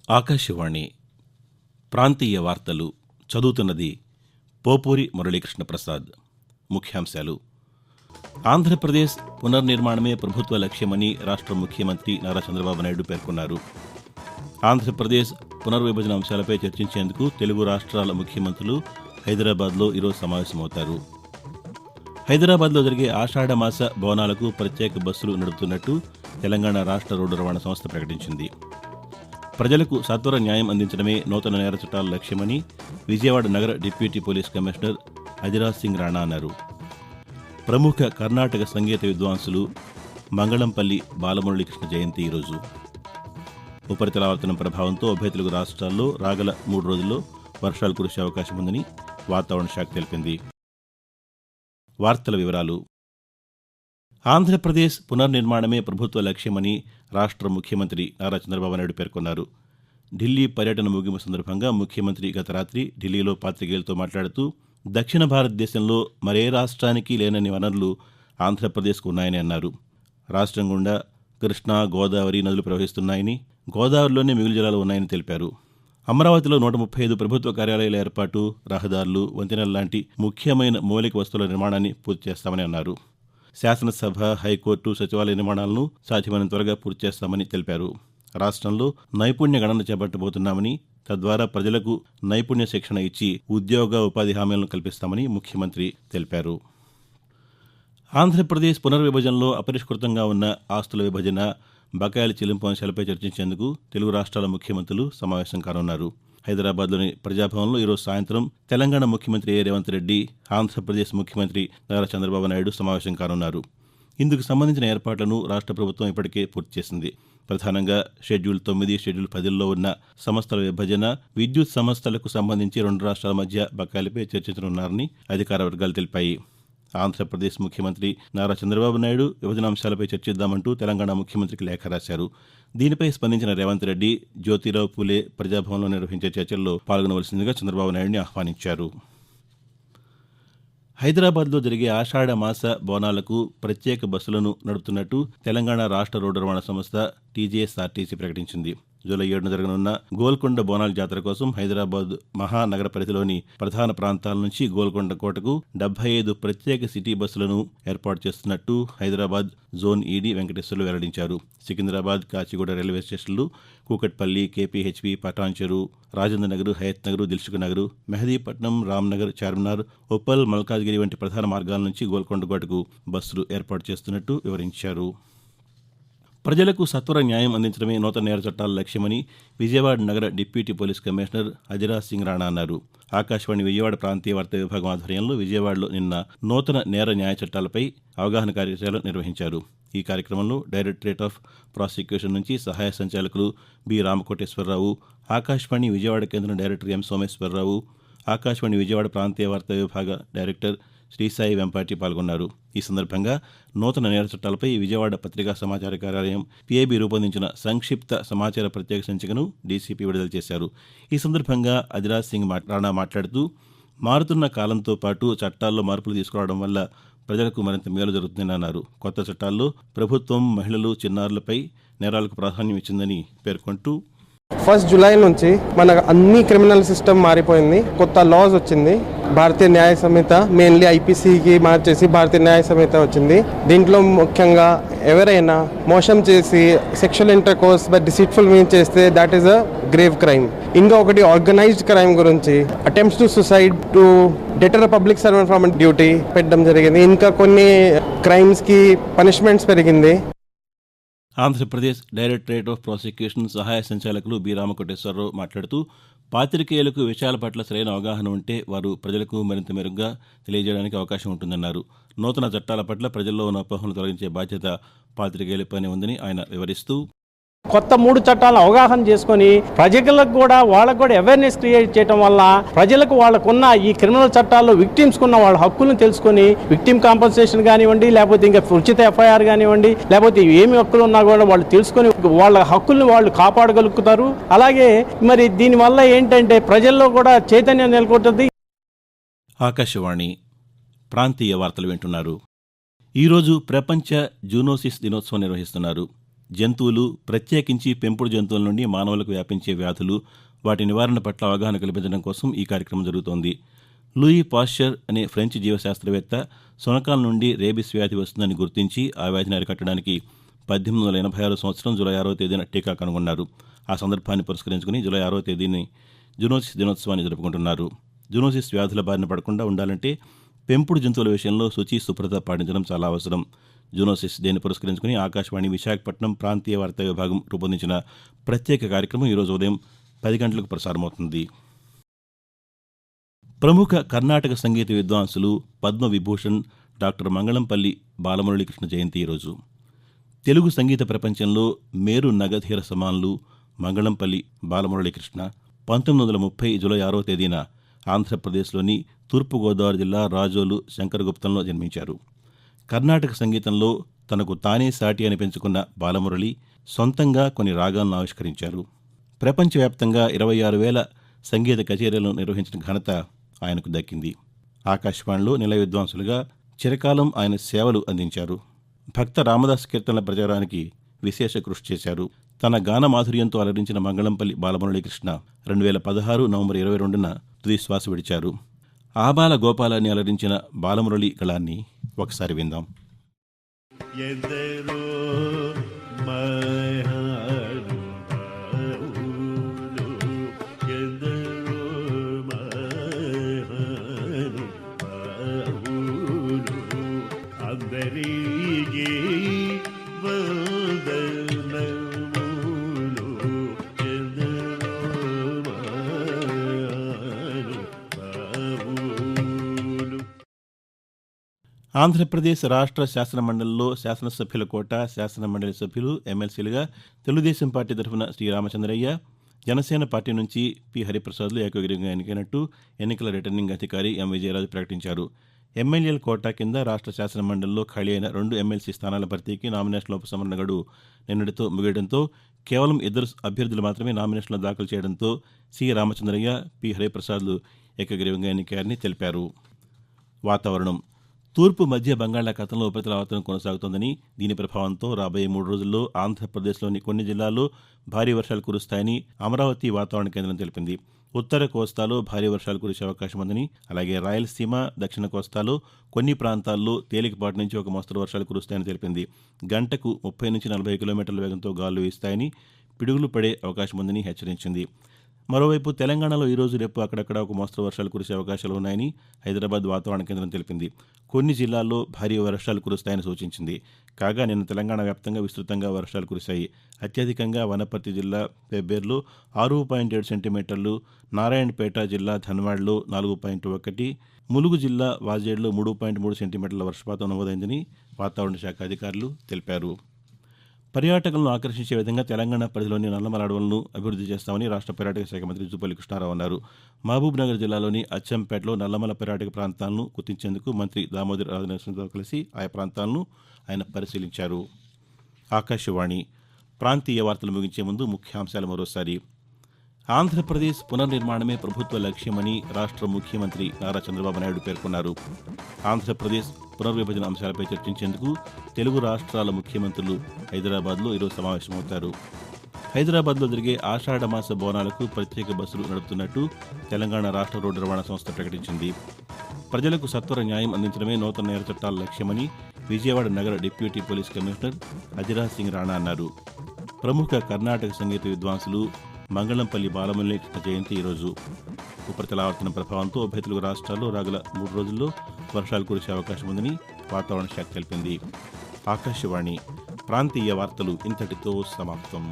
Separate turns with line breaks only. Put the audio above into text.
ఆకాశవాణి ప్రాంతీయ వార్తలు చదువుతున్నది పోపూరి మురళీకృష్ణ ప్రసాద్. ముఖ్యాంశాలు. ఆంధ్రప్రదేశ్ పునర్నిర్మాణమే ప్రభుత్వ లక్ష్యమని రాష్ట్ర ముఖ్యమంత్రి నారా చంద్రబాబు నాయుడు పేర్కొన్నారు. ఆంధ్రప్రదేశ్ పునర్విభజన అంశాలపై చర్చించేందుకు తెలుగు రాష్ట్రాల ముఖ్యమంత్రులు హైదరాబాద్లో ఈరోజు సమావేశమవుతారు. హైదరాబాద్లో జరిగే ఆషాఢమాస బోనాలకు ప్రత్యేక బస్సులు నడుపుతున్నట్టు తెలంగాణ రాష్ట్ర రోడ్డు రవాణా సంస్థ ప్రకటించింది. ప్రజలకు సత్వర న్యాయం అందించడమే నూతన నేర చట్టాల లక్ష్యమని విజయవాడ నగర deputy police commissioner Ajiraj Singh Rana అన్నారు. ప్రముఖ కర్ణాటక సంగీత విద్వాంసులు మంగళంపల్లి బాలమురళీకృష్ణ జయంతి ఈరోజు. ఉపరితల ఆవర్తనం ప్రభావంతో ఉభయ తెలుగు రాష్ట్రాల్లో రాగల 3 రోజుల్లో వర్షాలు కురిసే అవకాశం ఉందని వాతావరణ శాఖ తెలిపింది. వార్తల వివరాలు. ఆంధ్రప్రదేశ్ పునర్నిర్మాణమే ప్రభుత్వ లక్ష్యమని రాష్ట్ర ముఖ్యమంత్రి నారా చంద్రబాబు నాయుడు పేర్కొన్నారు. ఢిల్లీ పర్యటన ముగింపు సందర్భంగా ముఖ్యమంత్రి గత రాత్రి ఢిల్లీలో పాతికేయులతో మాట్లాడుతూ దక్షిణ భారతదేశంలో మరే రాష్ట్రానికి లేనన్ని వనరులు ఆంధ్రప్రదేశ్కు ఉన్నాయని అన్నారు. రాష్ట్రం గుండా కృష్ణా, గోదావరి నదులు ప్రవహిస్తున్నాయని, గోదావరిలోనే మిగులు జలాలు ఉన్నాయని తెలిపారు. అమరావతిలో 135 ప్రభుత్వ కార్యాలయాల ఏర్పాటు, రహదారులు, వంతెనల లాంటి ముఖ్యమైన మౌలిక వస్తువుల నిర్మాణాన్ని పూర్తి చేస్తామని అన్నారు. శాసనసభ, హైకోర్టు, సచివాలయ నిర్మాణాలను సాధ్యమైనంత త్వరగా పూర్తి చేస్తామని తెలిపారు. రాష్ట్రంలో నైపుణ్య గణన చేపట్టబోతున్నామని, తద్వారా ప్రజలకు నైపుణ్య శిక్షణ ఇచ్చి ఉద్యోగ, ఉపాధి హామీలను కల్పిస్తామని ముఖ్యమంత్రి తెలిపారు. ఆంధ్రప్రదేశ్ పునర్విభజనలో అపరిష్కృతంగా ఉన్న ఆస్తుల విభజన, బకాయిల చెల్లింపు అంశాలపై చర్చించేందుకు తెలుగు రాష్ట్రాల ముఖ్యమంత్రులు సమావేశం కానున్నారు. హైదరాబాద్లోని ప్రజాభవన్లో ఈరోజు సాయంత్రం తెలంగాణ ముఖ్యమంత్రి రేవంత్ రెడ్డి, ఆంధ్రప్రదేశ్ ముఖ్యమంత్రి నారా చంద్రబాబు నాయుడు సమావేశం కానున్నారు. ఇందుకు సంబంధించిన ఏర్పాట్లను రాష్ట్ర ప్రభుత్వం ఇప్పటికే పూర్తి చేసింది. ప్రధానంగా షెడ్యూల్ 9, షెడ్యూల్ 10లో ఉన్న సంస్థల విభజన, విద్యుత్ సంస్థలకు సంబంధించి 2 రాష్ట్రాల మధ్య బకాయిలపై చర్చించనున్నారని అధికార వర్గాలు తెలిపాయి. ఆంధ్రప్రదేశ్ ముఖ్యమంత్రి నారా చంద్రబాబు నాయుడు విభజన అంశాలపై చర్చిద్దామంటూ తెలంగాణ ముఖ్యమంత్రికి లేఖ రాశారు. దీనిపై స్పందించిన రేవంత్ రెడ్డి జ్యోతిరావు పూలే ప్రజాభవన్లో నిర్వహించే చర్చల్లో పాల్గొనవలసిందిగా చంద్రబాబు నాయుడిని ఆహ్వానించారు. హైదరాబాద్లో జరిగే ఆషాఢ మాస బోనాలకు ప్రత్యేక బస్సులను నడుపుతున్నట్టు తెలంగాణ రాష్ట్ర రోడ్డు రవాణా సంస్థ టీజీఎస్ఆర్టీసీ ప్రకటించింది. జూలై 7న జరగనున్న గోల్కొండ బోనాల జాతర కోసం హైదరాబాద్ మహానగర పరిధిలోని ప్రధాన ప్రాంతాల నుంచి గోల్కొండ కోటకు 75 ప్రత్యేక సిటీ బస్సులను ఏర్పాటు చేస్తున్నట్టు హైదరాబాద్ జోన్ ఈడీ వెంకటేశ్వర్లు వెల్లడించారు. సికింద్రాబాద్, కాచిగూడ రైల్వే స్టేషన్లు, కూకట్పల్లి, కేపీహెచ్బీ, పటాన్చెరు, రాజేంద్ర నగర్, హయత్ నగర్, దిల్సుఖ్ నగర్, మెహదీపట్నం, రామ్నగర్, చార్మినార్, ఉప్పల్, మల్కాజ్గిరి వంటి ప్రధాన మార్గాల నుంచి గోల్కొండ కోటకు బస్సులు ఏర్పాటు చేస్తున్నట్టు వివరించారు. ప్రజలకు సత్వర న్యాయం అందించడమే నూతన నేర చట్టాల లక్ష్యమని విజయవాడ నగర deputy police commissioner Ajiraj Singh Rana అన్నారు. ఆకాశవాణి విజయవాడ ప్రాంతీయ వార్తా విభాగం ఆధ్వర్యంలో విజయవాడలో నిన్న నూతన నేర న్యాయ చట్టాలపై అవగాహన కార్యశాల నిర్వహించారు. ఈ కార్యక్రమంలో డైరెక్టరేట్ ఆఫ్ ప్రాసిక్యూషన్ నుంచి సహాయ సంచాలకులు బి రామకోటేశ్వరరావు, ఆకాశవాణి విజయవాడ కేంద్రం డైరెక్టర్ ఎం సోమేశ్వరరావు, ఆకాశవాణి విజయవాడ ప్రాంతీయ వార్తా విభాగ డైరెక్టర్ శ్రీసాయి వెంపాటి పాల్గొన్నారు. ఈ సందర్భంగా నూతన నేర చట్టాలపై విజయవాడ పత్రికా సమాచార కార్యాలయం పీఐబీ రూపొందించిన సంక్షిప్త సమాచార ప్రత్యేక సంచికను డీసీపీ విడుదల చేశారు. ఈ సందర్భంగా అజిరాజ్ సింగ్ రాణా మాట్లాడుతూ మారుతున్న కాలంతో పాటు చట్టాల్లో మార్పులు తీసుకురావడం వల్ల ప్రజలకు మరింత మేలు జరుగుతుందని అన్నారు. కొత్త చట్టాల్లో ప్రభుత్వం మహిళలు, చిన్నారులపై నేరాలకు ప్రాధాన్యం ఇచ్చిందని పేర్కొంటూ
1 జూలై నుంచి మన అన్ని క్రిమినల్ సిస్టమ్ మారిపోయింది. కొత్త లాస్ వచ్చింది. భారతీయ న్యాయ సంహిత మెయిన్లీ ఐపీసీకి మార్చేసి భారతీయ న్యాయ సంహిత వచ్చింది. దీంట్లో ముఖ్యంగా ఎవరైనా మోసం చేసి sexual intercourse by deceitful means చేస్తే that is a grave crime. ఇంకా ఒకటి ఆర్గనైజ్డ్ క్రైమ్ గురించి attempts to suicide to deter public servant from duty పెట్టడం జరిగింది. ఇంకా కొన్ని క్రైమ్స్కి పనిష్మెంట్స్ పెరిగింది.
ఆంధ్రప్రదేశ్ డైరెక్టరేట్ ఆఫ్ ప్రాసిక్యూషన్ సహాయ సంచాలకులు బి రామకోటేశ్వరరావు మాట్లాడుతూ పాత్రికేయులకు విషయాల పట్ల సరైన అవగాహన ఉంటే వారు ప్రజలకు మరింత మెరుగ్గా తెలియజేయడానికి అవకాశం ఉంటుందన్నారు. నూతన చట్టాల పట్ల ప్రజల్లో ఉన్న అపోహలను తొలగించే బాధ్యత పాత్రికేయులపైనే ఉందని ఆయన వివరిస్తూ
కొత్త 3 చట్టాలను అవగాహన చేసుకొని ప్రజలకు కూడా వాళ్ళకు కూడా అవేర్నెస్ క్రియేట్ చేయడం వల్ల ప్రజలకు వాళ్ళకున్న ఈ క్రిమినల్ చట్టాల్లో విక్టిమ్స్కి ఉన్న వాళ్ళ హక్కులను తెలుసుకొని విక్టిమ్ కాంపన్సేషన్ కానివ్వండి, లేకపోతే ఇంకా ఉచిత ఎఫ్ఐఆర్ కానివ్వండి, లేకపోతే ఏమి హక్కులు ఉన్నా కూడా వాళ్ళు తెలుసుకొని వాళ్ళ హక్కుల్ని వాళ్ళు కాపాడగలుగుతారు. అలాగే మరి దీనివల్ల ఏంటంటే ప్రజల్లో కూడా చైతన్యం నెలకొంటుంది.
ఆకాశవాణి ప్రాంతీయ వార్తలు వింటున్నారు. ఈరోజు ప్రపంచ జూనోసిస్ దినోత్సవం నిర్వహిస్తున్నారు. జంతువులు, ప్రత్యేకించి పెంపుడు జంతువుల నుండి మానవులకు వ్యాపించే వ్యాధులు, వాటి నివారణ పట్ల అవగాహన కల్పించడం కోసం ఈ కార్యక్రమం జరుగుతోంది. లూయి పాశ్చర్ అనే ఫ్రెంచ్ జీవశాస్త్రవేత్త శునకాల నుండి రేబిస్ వ్యాధి వస్తుందని గుర్తించి ఆ వ్యాధిని అరికట్టడానికి 1886 సంవత్సరం జూలై 6వ తేదీన టీకా కనుగొన్నారు. ఆ సందర్భాన్ని పురస్కరించుకుని జూలై 6వ తేదీని జూనోసిస్ దినోత్సవాన్ని జరుపుకుంటున్నారు. జూనోసిస్ వ్యాధుల బారిన పడకుండా ఉండాలంటే పెంపుడు జంతువుల విషయంలో శుచి, శుభ్రత పాటించడం చాలా అవసరం. జూనోసిస్ డేని పురస్కరించుకుని ఆకాశవాణి విశాఖపట్నం ప్రాంతీయ వార్తా విభాగం రూపొందించిన ప్రత్యేక కార్యక్రమం ఈరోజు ఉదయం 10 గంటలకు ప్రసారమవుతుంది. ప్రముఖ కర్ణాటక సంగీత విద్వాంసులు పద్మవిభూషణ్ డాక్టర్ మంగళంపల్లి బాలమురళీకృష్ణ జయంతి ఈరోజు. తెలుగు సంగీత ప్రపంచంలో మేరు నగధీర సమానులు మంగళంపల్లి బాలమురళీకృష్ణ 1930 జూలై 6వ తేదీన ఆంధ్రప్రదేశ్లోని తూర్పుగోదావరి జిల్లా రాజోలు శంకరగుప్తంలో జన్మించారు. కర్ణాటక సంగీతంలో తనకు తానే సాటి అని పెంచుకున్న బాలమురళి సొంతంగా కొన్ని రాగాలను ఆవిష్కరించారు. ప్రపంచవ్యాప్తంగా 26,000 సంగీత కచేరీలను నిర్వహించిన ఘనత ఆయనకు దక్కింది. ఆకాశవాణిలో నిలయ విద్వాంసులుగా చిరకాలం ఆయన సేవలు అందించారు. భక్త రామదాస్ కీర్తనల ప్రచారానికి విశేష కృషి చేశారు. తన గాన మాధుర్యంతో అలరించిన మంగళంపల్లి బాలమురళీకృష్ణ 2016 నవంబర్ 22న తుది శ్వాస విడిచారు. ఆబాల గోపాలాన్ని అలరించిన బాలమురళి గళాన్ని ఒకసారి విందాం. ఆంధ్రప్రదేశ్ రాష్ట్ర శాసనమండలిలో శాసనసభ్యుల కోట, శాసనమండలి సభ్యులు, ఎమ్మెల్సీలుగా తెలుగుదేశం పార్టీ తరఫున శ్రీ రామచంద్రయ్య, జనసేన పార్టీ నుంచి పి హరిప్రసాద్లు ఏకగ్రీవంగా ఎన్నికైనట్టు ఎన్నికల రిటర్నింగ్ అధికారి ఎం విజయరాజు ప్రకటించారు. ఎమ్మెల్యేల కోటా కింద రాష్ట్ర శాసనమండలిలో ఖాళీ అయిన 2 ఎమ్మెల్సీ స్థానాల భర్తీకి నామినేషన్ల ఉపసంహరణ గడువు నిన్నటితో ముగియడంతో కేవలం 2 అభ్యర్థులు మాత్రమే నామినేషన్లు దాఖలు చేయడంతో సి రామచంద్రయ్య, పి హరిప్రసాద్లు ఏకగ్రీవంగా ఎన్నికయ్యారని తెలిపారు. వాతావరణం. తూర్పు మధ్య బంగాళాఖాతంలో ఉపరితల ఆవర్తనం కొనసాగుతోందని, దీని ప్రభావంతో రాబోయే 3 రోజుల్లో ఆంధ్రప్రదేశ్లోని కొన్ని జిల్లాల్లో భారీ వర్షాలు కురుస్తాయని అమరావతి వాతావరణ కేంద్రం తెలిపింది. ఉత్తర కోస్తాలో భారీ వర్షాలు కురిసే అవకాశం ఉందని, అలాగే రాయలసీమ, దక్షిణ కోస్తాలో కొన్ని ప్రాంతాల్లో తేలికపాటి నుంచి ఒక మోస్తరు వర్షాలు కురుస్తాయని తెలిపింది. గంటకు 30 నుంచి 40 కిలోమీటర్ల వేగంతో గాలులు వీస్తాయని, పిడుగులు పడే అవకాశం ఉందని హెచ్చరించింది. మరోవైపు తెలంగాణలో ఈరోజు రేపు అక్కడక్కడ ఒక మోస్తరు వర్షాలు కురిసే అవకాశాలు ఉన్నాయని హైదరాబాద్ వాతావరణ కేంద్రం తెలిపింది. కొన్ని జిల్లాల్లో భారీ వర్షాలు కురుస్తాయని సూచించింది. కాగా నిన్న తెలంగాణ వ్యాప్తంగా విస్తృతంగా వర్షాలు కురిశాయి. అత్యధికంగా వనపర్తి జిల్లా పెబ్బేర్లో 6.7 సెంటీమీటర్లు, నారాయణపేట జిల్లా ధన్వాడ్లో 4.1, ములుగు జిల్లా వాజేడ్లో 3.3 సెంటీమీటర్ల వర్షపాతం నమోదైందని వాతావరణ శాఖ అధికారులు తెలిపారు. పర్యాటకులను ఆకర్షించే విధంగా తెలంగాణ పరిధిలోని నల్లమల అడవులను అభివృద్ధి చేస్తామని రాష్ట్ర పర్యాటక శాఖ మంత్రి జూపల్లి కృష్ణారావు అన్నారు. మహబూబ్నగర్ జిల్లాలోని అచ్చంపేటలో నల్లమల పర్యాటక ప్రాంతాలను గుర్తించేందుకు మంత్రి దామోదర్ రాజనరసింహతో కలిసి ఆయా ప్రాంతాలను ఆయన పరిశీలించారు. ఆకాశవాణి ప్రాంతీయ వార్తలు ముగించే ముందు ముఖ్యాంశాలు మరోసారి. ఆంధ్రప్రదేశ్ పునర్నిర్మాణమే ప్రభుత్వ లక్ష్యమని రాష్ట్ర ముఖ్యమంత్రి నారా చంద్రబాబు నాయుడు పేర్కొన్నారు. ఆంధ్రప్రదేశ్ పునర్విభజన అంశాలపై చర్చించేందుకు తెలుగు రాష్ట్రాల ముఖ్యమంత్రులు హైదరాబాద్లో ఈరోజు సమావేశమవుతారు. హైదరాబాద్లో జరిగే ఆషాఢమాస బోనాలకు ప్రత్యేక బస్సులు నడుపుతున్నట్టు తెలంగాణ రాష్ట్ర రోడ్డు రవాణా సంస్థ ప్రకటించింది. ప్రజలకు సత్వర న్యాయం అందించడమే నూతన నేర చట్టాల లక్ష్యమని విజయవాడ నగర deputy police commissioner Ajiraj Singh Rana అన్నారు. ప్రముఖ కర్ణాటక సంగీత విద్వాంసులు మంగళంపల్లి బాలమురళీకృష్ణ జయంతి ఈరోజు. ఉపరితల ఆవర్తనం ప్రభావంతో ఉభయ తెలుగు రాష్ట్రాల్లో రాగల 3 రోజుల్లో వర్షాలు కురిసే అవకాశం ఉందని వాతావరణ శాఖ తెలిపింది. ఆకాశవాణి ప్రాంతీయ వార్తలు ఇంతటితో సమాప్తం.